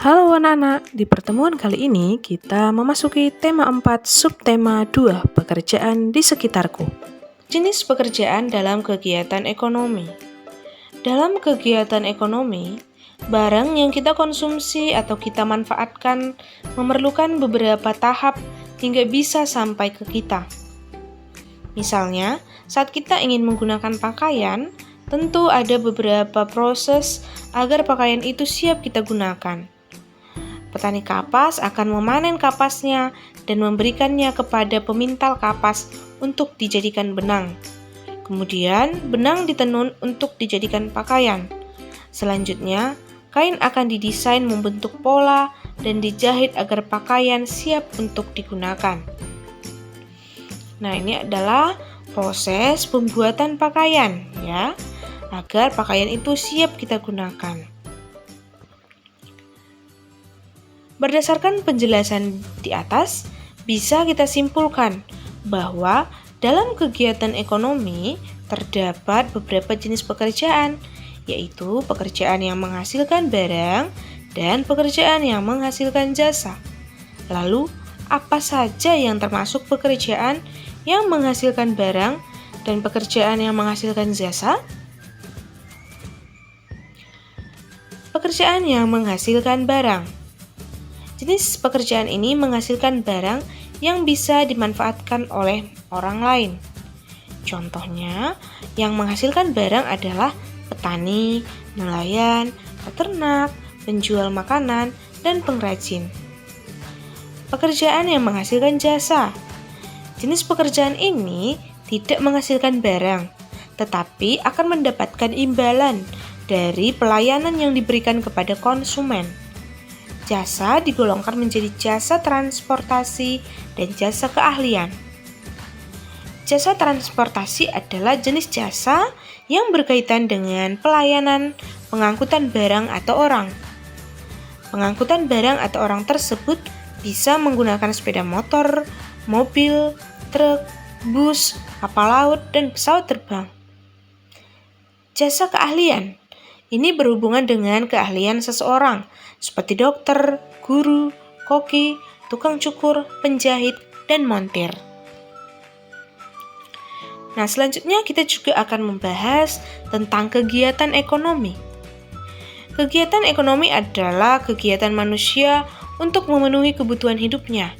Halo anak-anak, di pertemuan kali ini kita memasuki tema 4 subtema 2 pekerjaan di sekitarku. Jenis pekerjaan dalam kegiatan ekonomi. Dalam kegiatan ekonomi, barang yang kita konsumsi atau kita manfaatkan memerlukan beberapa tahap hingga bisa sampai ke kita. Misalnya, saat kita ingin menggunakan pakaian, tentu ada beberapa proses agar pakaian itu siap kita gunakan. Petani kapas akan memanen kapasnya dan memberikannya kepada pemintal kapas untuk dijadikan benang. Kemudian, benang ditenun untuk dijadikan pakaian. Selanjutnya, kain akan didesain membentuk pola dan dijahit agar pakaian siap untuk digunakan. Nah, ini adalah proses pembuatan pakaian ya, agar pakaian itu siap kita gunakan. Berdasarkan penjelasan di atas, bisa kita simpulkan bahwa dalam kegiatan ekonomi terdapat beberapa jenis pekerjaan, yaitu pekerjaan yang menghasilkan barang dan pekerjaan yang menghasilkan jasa. Lalu, apa saja yang termasuk pekerjaan yang menghasilkan barang dan pekerjaan yang menghasilkan jasa? Pekerjaan yang menghasilkan barang. Jenis pekerjaan ini menghasilkan barang yang bisa dimanfaatkan oleh orang lain. Contohnya, yang menghasilkan barang adalah petani, nelayan, peternak, penjual makanan, dan pengrajin. Pekerjaan yang menghasilkan jasa. Jenis pekerjaan ini tidak menghasilkan barang, tetapi akan mendapatkan imbalan dari pelayanan yang diberikan kepada konsumen. Jasa digolongkan menjadi jasa transportasi dan jasa keahlian. Jasa transportasi adalah jenis jasa yang berkaitan dengan pelayanan pengangkutan barang atau orang. Pengangkutan barang atau orang tersebut bisa menggunakan sepeda motor, mobil, truk, bus, kapal laut, dan pesawat terbang. Jasa keahlian ini berhubungan dengan keahlian seseorang, seperti dokter, guru, koki, tukang cukur, penjahit, dan montir. Nah, selanjutnya kita juga akan membahas tentang kegiatan ekonomi. Kegiatan ekonomi adalah kegiatan manusia untuk memenuhi kebutuhan hidupnya.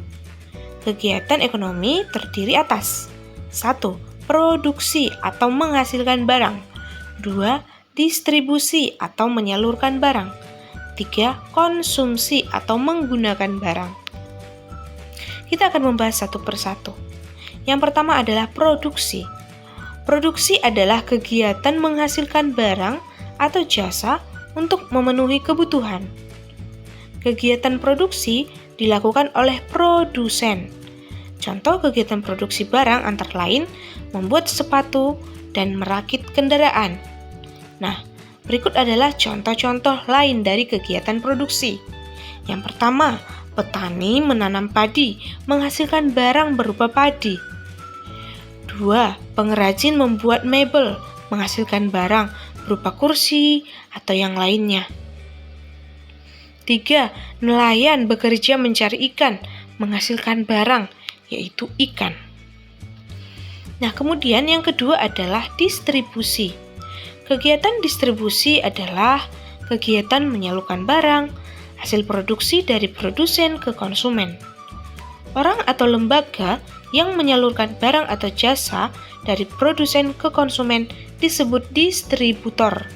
Kegiatan ekonomi terdiri atas 1. Produksi atau menghasilkan barang. 2. Distribusi atau menyalurkan barang. 3. Konsumsi atau menggunakan barang. Kita akan membahas satu persatu. Yang pertama adalah produksi. Produksi adalah kegiatan menghasilkan barang atau jasa untuk memenuhi kebutuhan. Kegiatan produksi dilakukan oleh produsen. Contoh kegiatan produksi barang antara lain membuat sepatu dan merakit kendaraan. Nah, berikut adalah contoh-contoh lain dari kegiatan produksi. Yang pertama, petani menanam padi, menghasilkan barang berupa padi. 2. Pengrajin membuat mebel, menghasilkan barang berupa kursi atau yang lainnya. 3. Nelayan bekerja mencari ikan, menghasilkan barang, yaitu ikan. Nah, kemudian yang kedua adalah distribusi. Kegiatan distribusi adalah kegiatan menyalurkan barang, hasil produksi dari produsen ke konsumen. Orang atau lembaga yang menyalurkan barang atau jasa dari produsen ke konsumen disebut distributor.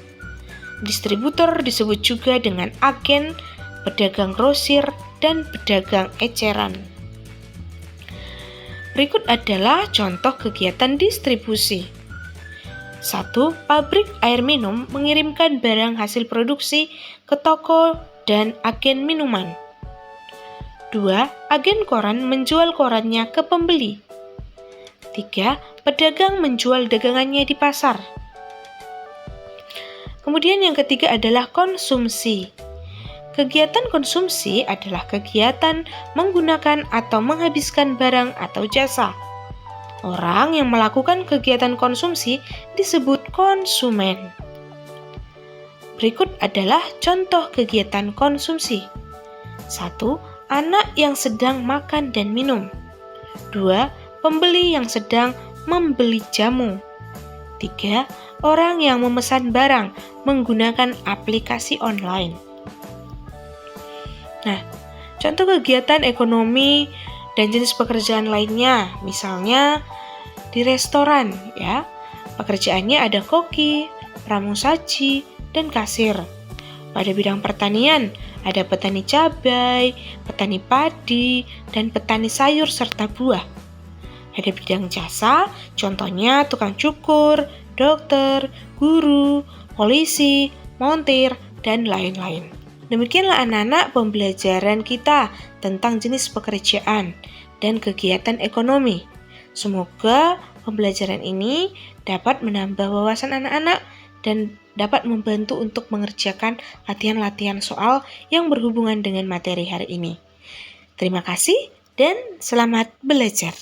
Distributor disebut juga dengan agen, pedagang grosir, dan pedagang eceran. Berikut adalah contoh kegiatan distribusi. 1. Pabrik air minum mengirimkan barang hasil produksi ke toko dan agen minuman. 2. Agen koran menjual korannya ke pembeli. 3. Pedagang menjual dagangannya di pasar. Kemudian yang ketiga adalah konsumsi. Kegiatan konsumsi adalah kegiatan menggunakan atau menghabiskan barang atau jasa. Orang yang melakukan kegiatan konsumsi disebut konsumen. Berikut adalah contoh kegiatan konsumsi. 1. Anak yang sedang makan dan minum. 2. Pembeli yang sedang membeli jamu. 3. Orang yang memesan barang menggunakan aplikasi online. Nah, contoh kegiatan ekonomi dan jenis pekerjaan lainnya, misalnya di restoran ya. Pekerjaannya ada koki, pramusaji, dan kasir. Pada bidang pertanian, ada petani cabai, petani padi, dan petani sayur serta buah. Ada bidang jasa, contohnya tukang cukur, dokter, guru, polisi, montir, dan lain-lain. Demikianlah anak-anak pembelajaran kita tentang jenis pekerjaan dan kegiatan ekonomi. Semoga pembelajaran ini dapat menambah wawasan anak-anak dan dapat membantu untuk mengerjakan latihan-latihan soal yang berhubungan dengan materi hari ini. Terima kasih dan selamat belajar.